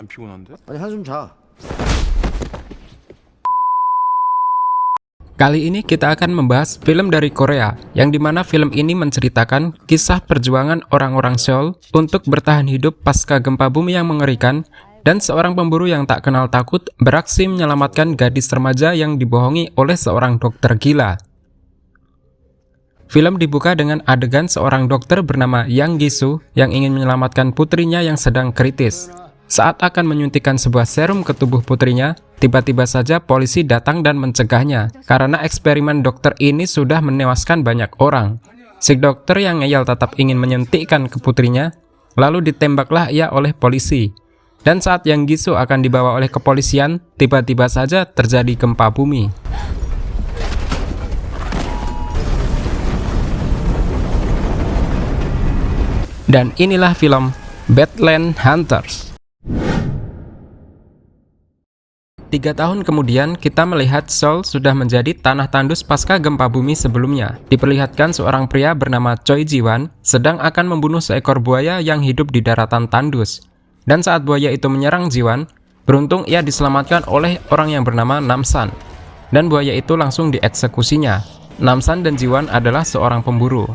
안 피곤한데? 아니 한숨 자. Kali ini kita akan membahas film dari Korea, yang dimana film ini menceritakan kisah perjuangan orang-orang Seoul untuk bertahan hidup pasca gempa bumi yang mengerikan, dan seorang pemburu yang tak kenal takut beraksi menyelamatkan gadis remaja yang dibohongi oleh seorang dokter gila. Film dibuka dengan adegan seorang dokter bernama Yang Gi-soo yang ingin menyelamatkan putrinya yang sedang kritis. Saat akan menyuntikkan sebuah serum ke tubuh putrinya, tiba-tiba saja polisi datang dan mencegahnya, karena eksperimen dokter ini sudah menewaskan banyak orang. Si dokter yang ngeyel tetap ingin menyuntikkan ke putrinya, lalu ditembaklah ia oleh polisi. Dan saat Yang Gi-soo akan dibawa oleh kepolisian, tiba-tiba saja terjadi gempa bumi. Dan inilah film Badland Hunters. 3 tahun kemudian, kita melihat Seoul sudah menjadi tanah tandus pasca gempa bumi sebelumnya. Diperlihatkan seorang pria bernama Choi Ji-won sedang akan membunuh seekor buaya yang hidup di daratan tandus. Dan saat buaya itu menyerang Ji-won, beruntung ia diselamatkan oleh orang yang bernama Nam-san. Dan buaya itu langsung dieksekusinya. Nam-san dan Ji-won adalah seorang pemburu.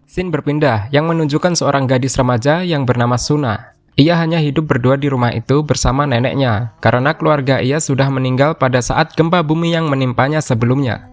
Scene berpindah yang menunjukkan seorang gadis remaja yang bernama Suna. Ia hanya hidup berdua di rumah itu bersama neneknya, karena keluarga ia sudah meninggal pada saat gempa bumi yang menimpanya sebelumnya.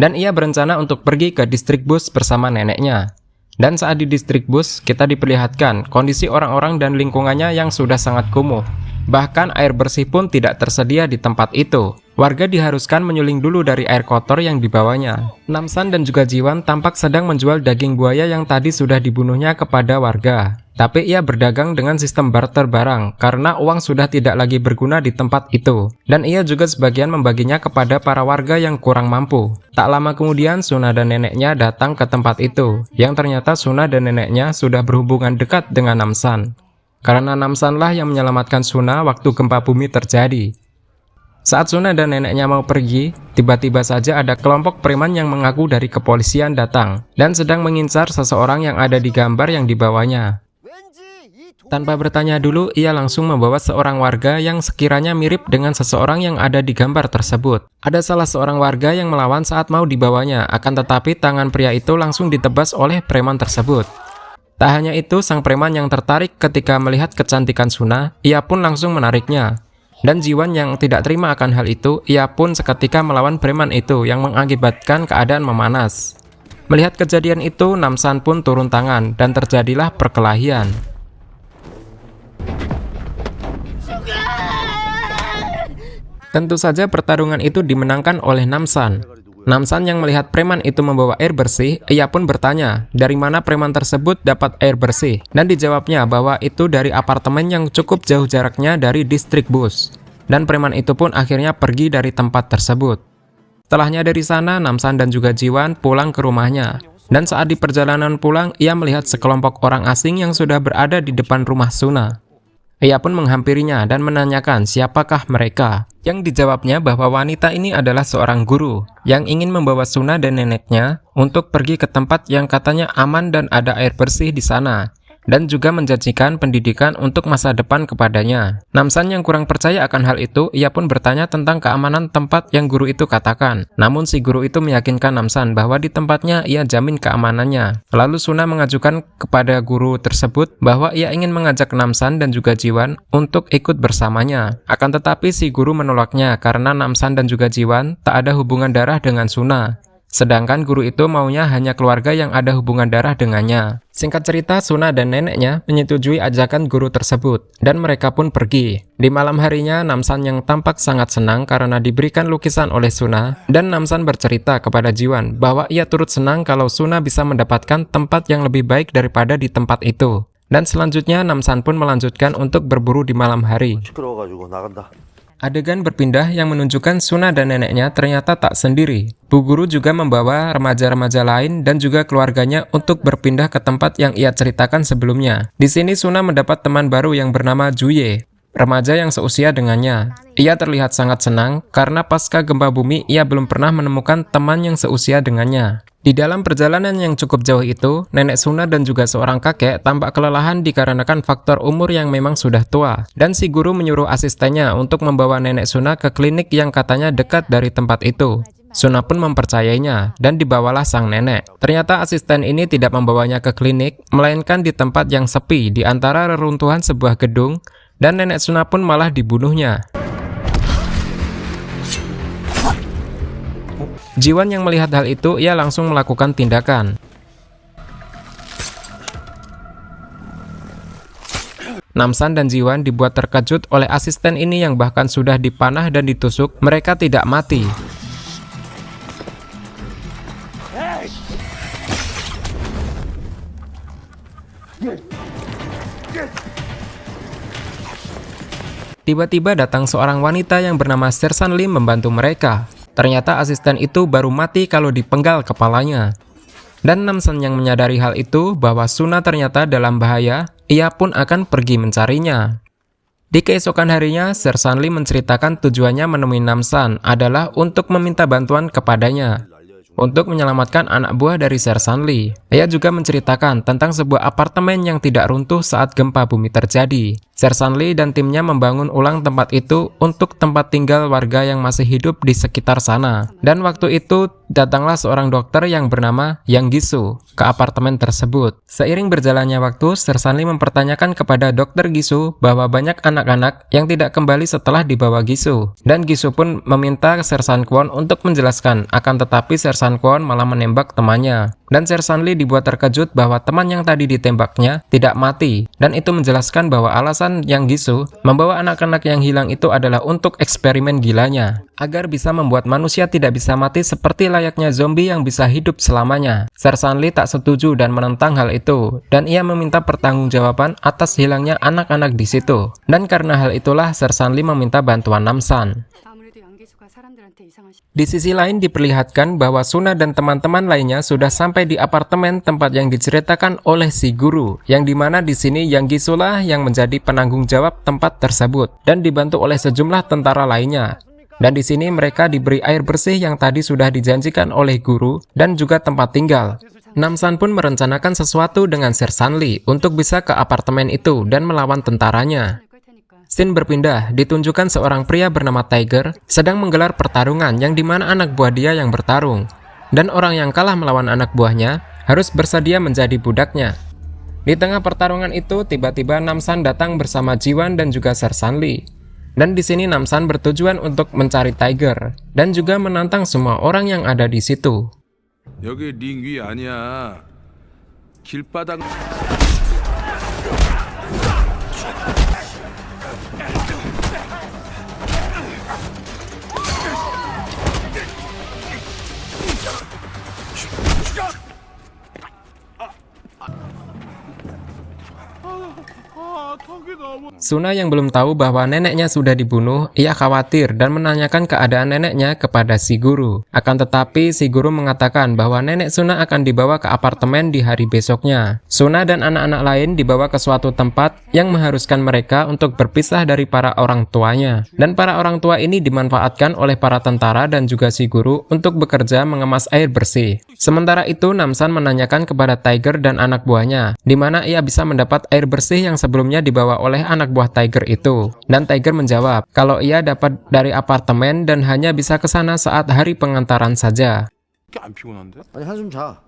Dan ia berencana untuk pergi ke distrik bus bersama neneknya. Dan saat di distrik bus, kita diperlihatkan kondisi orang-orang dan lingkungannya yang sudah sangat kumuh. Bahkan air bersih pun tidak tersedia di tempat itu. Warga diharuskan menyuling dulu dari air kotor yang dibawanya. Nam-san dan juga Ji-won tampak sedang menjual daging buaya yang tadi sudah dibunuhnya kepada warga. Tapi ia berdagang dengan sistem barter barang, karena uang sudah tidak lagi berguna di tempat itu. Dan ia juga sebagian membaginya kepada para warga yang kurang mampu. Tak lama kemudian, Suna dan neneknya datang ke tempat itu, yang ternyata Suna dan neneknya sudah berhubungan dekat dengan Nam-san. Karena Nam-san lah yang menyelamatkan Suna waktu gempa bumi terjadi. Saat Suna dan neneknya mau pergi, tiba-tiba saja ada kelompok preman yang mengaku dari kepolisian datang, dan sedang mengincar seseorang yang ada di gambar yang dibawanya. Tanpa bertanya dulu, ia langsung membawa seorang warga yang sekiranya mirip dengan seseorang yang ada di gambar tersebut. Ada salah seorang warga yang melawan saat mau dibawanya, akan tetapi tangan pria itu langsung ditebas oleh preman tersebut. Tak hanya itu, sang preman yang tertarik ketika melihat kecantikan Suna, ia pun langsung menariknya. Dan Ji-won yang tidak terima akan hal itu, ia pun seketika melawan preman itu yang mengakibatkan keadaan memanas. Melihat kejadian itu, Nam-san pun turun tangan dan terjadilah perkelahian. Tentu saja pertarungan itu dimenangkan oleh Nam-san. Nam-san yang melihat preman itu membawa air bersih, ia pun bertanya, dari mana preman tersebut dapat air bersih? Dan dijawabnya bahwa itu dari apartemen yang cukup jauh jaraknya dari distrik bus. Dan preman itu pun akhirnya pergi dari tempat tersebut. Setelahnya dari sana, Nam-san dan juga Ji-won pulang ke rumahnya. Dan saat di perjalanan pulang, ia melihat sekelompok orang asing yang sudah berada di depan rumah Suna. Ia pun menghampirinya dan menanyakan siapakah mereka. Yang dijawabnya bahwa wanita ini adalah seorang guru yang ingin membawa Suna dan neneknya untuk pergi ke tempat yang katanya aman dan ada air bersih di sana, dan juga menjanjikan pendidikan untuk masa depan kepadanya. Nam-san yang kurang percaya akan hal itu, ia pun bertanya tentang keamanan tempat yang guru itu katakan. Namun si guru itu meyakinkan Nam-san bahwa di tempatnya ia jamin keamanannya. Lalu Suna mengajukan kepada guru tersebut bahwa ia ingin mengajak Nam-san dan juga Ji-won untuk ikut bersamanya. Akan tetapi si guru menolaknya karena Nam-san dan juga Ji-won tak ada hubungan darah dengan Suna. Sedangkan guru itu maunya hanya keluarga yang ada hubungan darah dengannya. Singkat cerita, Suna dan neneknya menyetujui ajakan guru tersebut, dan mereka pun pergi. Di malam harinya, Nam-san yang tampak sangat senang karena diberikan lukisan oleh Suna, dan Nam-san bercerita kepada Ji-won bahwa ia turut senang kalau Suna bisa mendapatkan tempat yang lebih baik daripada di tempat itu. Dan selanjutnya, Nam-san pun melanjutkan untuk berburu di malam hari. 시끄러워가지고 나간다. Adegan berpindah yang menunjukkan Suna dan neneknya ternyata tak sendiri. Bu guru juga membawa remaja-remaja lain dan juga keluarganya untuk berpindah ke tempat yang ia ceritakan sebelumnya. Di sini Suna mendapat teman baru yang bernama Juye, remaja yang seusia dengannya. Ia terlihat sangat senang karena pasca gempa bumi ia belum pernah menemukan teman yang seusia dengannya. Di dalam perjalanan yang cukup jauh itu, Nenek Suna dan juga seorang kakek tampak kelelahan dikarenakan faktor umur yang memang sudah tua. Dan si guru menyuruh asistennya untuk membawa Nenek Suna ke klinik yang katanya dekat dari tempat itu. Suna pun mempercayainya dan dibawalah sang nenek. Ternyata asisten ini tidak membawanya ke klinik, melainkan di tempat yang sepi di antara reruntuhan sebuah gedung, dan Nenek Suna pun malah dibunuhnya. Jiwan yang melihat hal itu, ia langsung melakukan tindakan. Namsan dan Jiwan dibuat terkejut oleh asisten ini yang bahkan sudah dipanah dan ditusuk, mereka tidak mati. Tiba-tiba datang seorang wanita yang bernama Sersan Lim membantu mereka. Ternyata asisten itu baru mati kalau dipenggal kepalanya. Dan Namsan yang menyadari hal itu bahwa Suna ternyata dalam bahaya, ia pun akan pergi mencarinya. Di keesokan harinya, Sersan Lim menceritakan tujuannya menemui Namsan adalah untuk meminta bantuan kepadanya untuk menyelamatkan anak buah dari Sersan Lee. Ia juga menceritakan tentang sebuah apartemen yang tidak runtuh saat gempa bumi terjadi. Sersan Lee dan timnya membangun ulang tempat itu untuk tempat tinggal warga yang masih hidup di sekitar sana. Dan waktu itu datanglah seorang dokter yang bernama Yang Gisu ke apartemen tersebut. Seiring berjalannya waktu, Sersan Lee mempertanyakan kepada dokter Gisu bahwa banyak anak-anak yang tidak kembali setelah dibawa Gisu. Dan Gisu pun meminta Sersan Kwon untuk menjelaskan, akan tetapi Sersan Kwon malah menembak temannya. Dan Sersan Lee dibuat terkejut bahwa teman yang tadi ditembaknya tidak mati. Dan itu menjelaskan bahwa alasan Yang Gisu membawa anak-anak yang hilang itu adalah untuk eksperimen gilanya, agar bisa membuat manusia tidak bisa mati seperti layaknya zombie yang bisa hidup selamanya. Sersan Lee tak setuju dan menentang hal itu, dan ia meminta pertanggungjawaban atas hilangnya anak-anak di situ. Dan karena hal itulah Sersan Lee meminta bantuan Namsan. Di sisi lain diperlihatkan bahwa Suna dan teman-teman lainnya sudah sampai di apartemen tempat yang diceritakan oleh si guru, yang dimana di sini Yang Gisu lah yang menjadi penanggung jawab tempat tersebut dan dibantu oleh sejumlah tentara lainnya. Dan di sini mereka diberi air bersih yang tadi sudah dijanjikan oleh guru dan juga tempat tinggal. Namsan pun merencanakan sesuatu dengan Sersan Lee untuk bisa ke apartemen itu dan melawan tentaranya. Scene berpindah, ditunjukkan seorang pria bernama Tiger sedang menggelar pertarungan yang dimana anak buah dia yang bertarung. Dan orang yang kalah melawan anak buahnya harus bersedia menjadi budaknya. Di tengah pertarungan itu, tiba-tiba Namsan datang bersama Jiwan dan juga Sersan Lee. Dan di sini Namsan bertujuan untuk mencari Tiger dan juga menantang semua orang yang ada di situ. 여기 링 위 아니야. 길바닥. Suna yang belum tahu bahwa neneknya sudah dibunuh, ia khawatir dan menanyakan keadaan neneknya kepada si guru. Akan tetapi si guru mengatakan bahwa nenek Suna akan dibawa ke apartemen di hari besoknya. Suna dan anak-anak lain dibawa ke suatu tempat yang mengharuskan mereka untuk berpisah dari para orang tuanya. Dan para orang tua ini dimanfaatkan oleh para tentara dan juga si guru untuk bekerja mengemas air bersih. Sementara itu Namsan menanyakan kepada Tiger dan anak buahnya, di mana ia bisa mendapat air bersih yang sebelumnya dibawa oleh anak buah Tiger itu. Dan Tiger menjawab kalau ia dapat dari apartemen dan hanya bisa ke sana saat hari pengantaran saja. 안 피곤한데? 아니 한숨 자.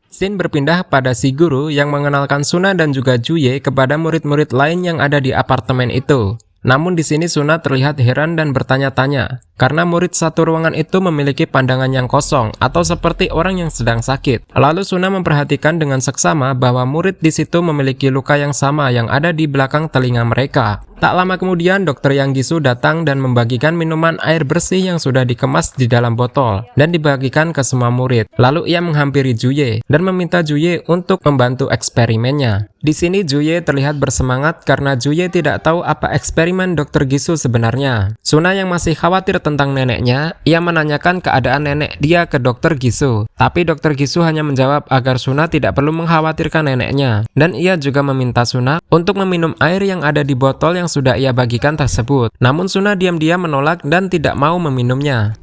Scene berpindah pada si guru yang mengenalkan Suna dan juga Juye kepada murid-murid lain yang ada di apartemen itu. Namun di sini Suna terlihat heran dan bertanya-tanya, karena murid satu ruangan itu memiliki pandangan yang kosong atau seperti orang yang sedang sakit. Lalu Suna memperhatikan dengan seksama bahwa murid di situ memiliki luka yang sama yang ada di belakang telinga mereka. Tak lama kemudian, Dokter Yang Gisu datang dan membagikan minuman air bersih yang sudah dikemas di dalam botol dan dibagikan ke semua murid. Lalu ia menghampiri Juye dan meminta Juye untuk membantu eksperimennya. Di sini Juye terlihat bersemangat karena Juye tidak tahu apa eksperimen Dokter Gisu sebenarnya. Suna yang masih khawatir tentang neneknya, ia menanyakan keadaan nenek dia ke Dokter Gisu. Tapi Dokter Gisu hanya menjawab agar Suna tidak perlu mengkhawatirkan neneknya. Dan ia juga meminta Suna untuk meminum air yang ada di botol yang sudah ia bagikan tersebut. Namun Suna diam-diam menolak dan tidak mau meminumnya.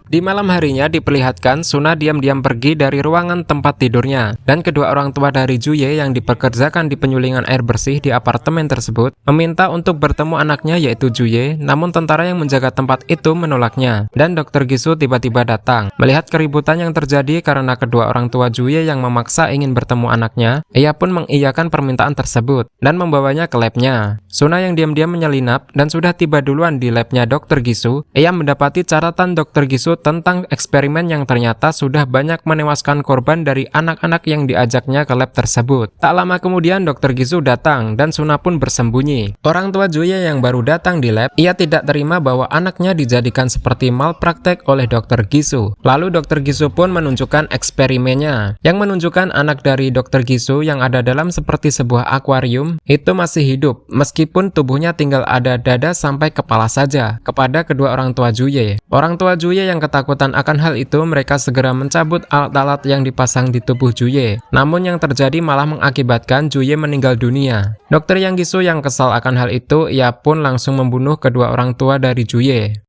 Di malam harinya diperlihatkan Suna diam-diam pergi dari ruangan tempat tidurnya, dan kedua orang tua dari Juye yang dipekerjakan di penyulingan air bersih di apartemen tersebut meminta untuk bertemu anaknya yaitu Juye, namun tentara yang menjaga tempat itu menolaknya. Dan Dr. Gisu tiba-tiba datang. Melihat keributan yang terjadi karena kedua orang tua Juye yang memaksa ingin bertemu anaknya, ia pun mengiyakan permintaan tersebut dan membawanya ke labnya. Suna yang diam-diam menyelinap dan sudah tiba duluan di labnya Dr. Gisu, ia mendapati catatan Dr. Gisu tentang eksperimen yang ternyata sudah banyak menewaskan korban dari anak-anak yang diajaknya ke lab tersebut. Tak lama kemudian Dr. Gisu datang dan Suna pun bersembunyi. Orang tua Juye yang baru datang di lab, ia tidak terima bahwa anaknya dijadikan seperti malpraktek oleh Dr. Gisu. Lalu Dr. Gisu pun menunjukkan eksperimennya, yang menunjukkan anak dari Dr. Gisu yang ada dalam seperti sebuah akuarium itu masih hidup, meskipun tubuhnya tinggal ada dada sampai kepala saja, kepada kedua orang tua Juye. Orang tua Juye yang ketakutan akan hal itu, mereka segera mencabut alat-alat yang dipasang di tubuh Juye. Namun yang terjadi malah mengakibatkan Juye meninggal dunia. Dokter Yang Gisu yang kesal akan hal itu, ia pun langsung membunuh kedua orang tua dari Juye.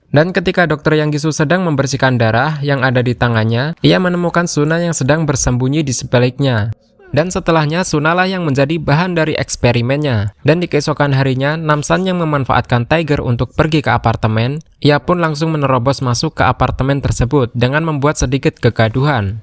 Dan ketika Dokter Yang Gisu sedang membersihkan darah yang ada di tangannya, ia menemukan Suna yang sedang bersembunyi di sebaliknya. Dan setelahnya Sunalah yang menjadi bahan dari eksperimennya. Dan di keesokan harinya, Namsan yang memanfaatkan Tiger untuk pergi ke apartemen, ia pun langsung menerobos masuk ke apartemen tersebut dengan membuat sedikit kegaduhan.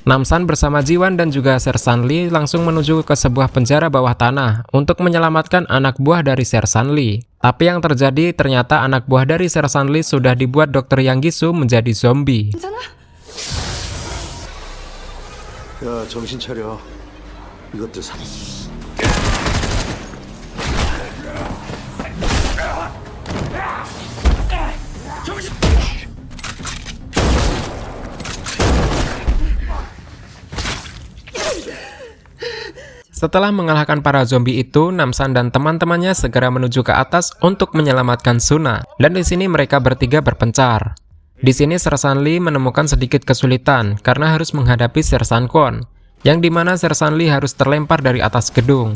Namsan bersama Jiwan dan juga Sersan Lee langsung menuju ke sebuah penjara bawah tanah untuk menyelamatkan anak buah dari Sersan Lee. Tapi yang terjadi ternyata anak buah dari Sersan Lee sudah dibuat Dokter Yang Gisu menjadi zombie. 야, 정신 차려. 이것도 사... Setelah mengalahkan para zombie itu, Namsan dan teman-temannya segera menuju ke atas untuk menyelamatkan Suna. Dan di sini mereka bertiga berpencar. Di sini Sersan Lee menemukan sedikit kesulitan karena harus menghadapi Sersan Kwon, yang dimana Sersan Lee harus terlempar dari atas gedung.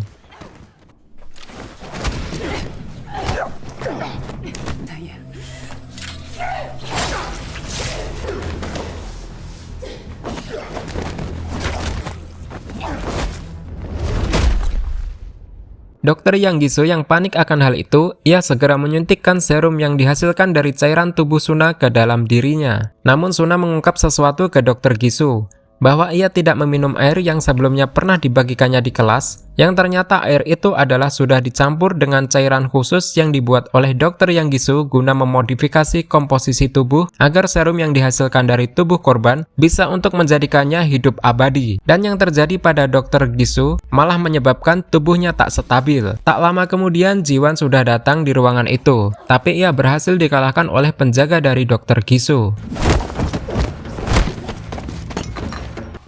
Dokter Yang Gisu yang panik akan hal itu, ia segera menyuntikkan serum yang dihasilkan dari cairan tubuh Suna ke dalam dirinya. Namun Suna mengungkap sesuatu ke Dokter Gisu, bahwa ia tidak meminum air yang sebelumnya pernah dibagikannya di kelas, yang ternyata air itu adalah sudah dicampur dengan cairan khusus yang dibuat oleh Dokter Yang Gisu guna memodifikasi komposisi tubuh agar serum yang dihasilkan dari tubuh korban bisa untuk menjadikannya hidup abadi. Dan yang terjadi pada Dokter Gisu malah menyebabkan tubuhnya tak stabil. Tak lama kemudian Jiwan sudah datang di ruangan itu, tapi ia berhasil dikalahkan oleh penjaga dari Dokter Gisu.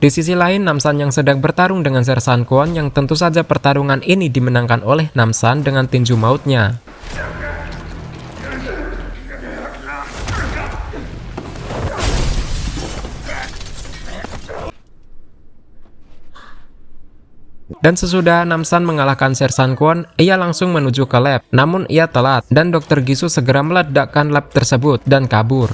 Di sisi lain, Namsan yang sedang bertarung dengan Sersan Kwon yang tentu saja pertarungan ini dimenangkan oleh Namsan dengan tinju mautnya. Dan sesudah Namsan mengalahkan Sersan Kwon, ia langsung menuju ke lab. Namun ia telat dan Dokter Gisu segera meledakkan lab tersebut dan kabur.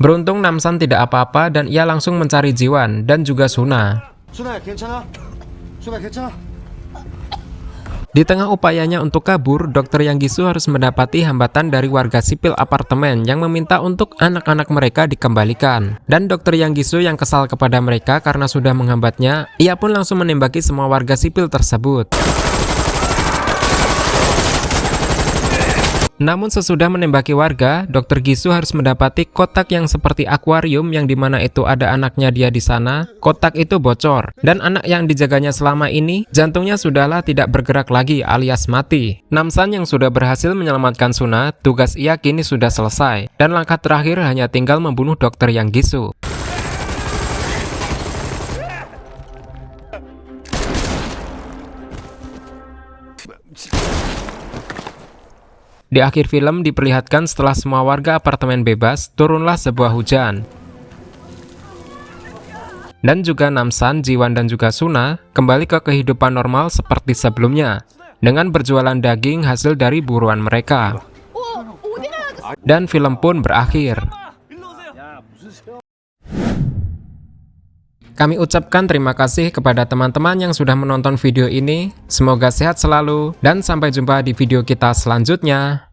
Beruntung Namsan tidak apa-apa dan ia langsung mencari Jiwan dan juga Suna. 순아야, 괜찮아? 순아, 괜찮아? Di tengah upayanya untuk kabur, Dokter Yang Gisu harus mendapati hambatan dari warga sipil apartemen yang meminta untuk anak-anak mereka dikembalikan. Dan Dokter Yang Gisu yang kesal kepada mereka karena sudah menghambatnya, ia pun langsung menembaki semua warga sipil tersebut. Namun sesudah menembaki warga, Dokter Gisu harus mendapati kotak yang seperti akuarium yang dimana itu ada anaknya dia di sana. Kotak itu bocor, dan anak yang dijaganya selama ini, jantungnya sudahlah tidak bergerak lagi alias mati. Namsan yang sudah berhasil menyelamatkan Suna, tugas ia kini sudah selesai, dan langkah terakhir hanya tinggal membunuh Dokter Yang Gisu. Di akhir film diperlihatkan setelah semua warga apartemen bebas, turunlah sebuah hujan. Dan juga Namsan, Jiwan, dan juga Suna kembali ke kehidupan normal seperti sebelumnya, dengan berjualan daging hasil dari buruan mereka. Dan film pun berakhir. Kami ucapkan terima kasih kepada teman-teman yang sudah menonton video ini. Semoga sehat selalu, dan sampai jumpa di video kita selanjutnya.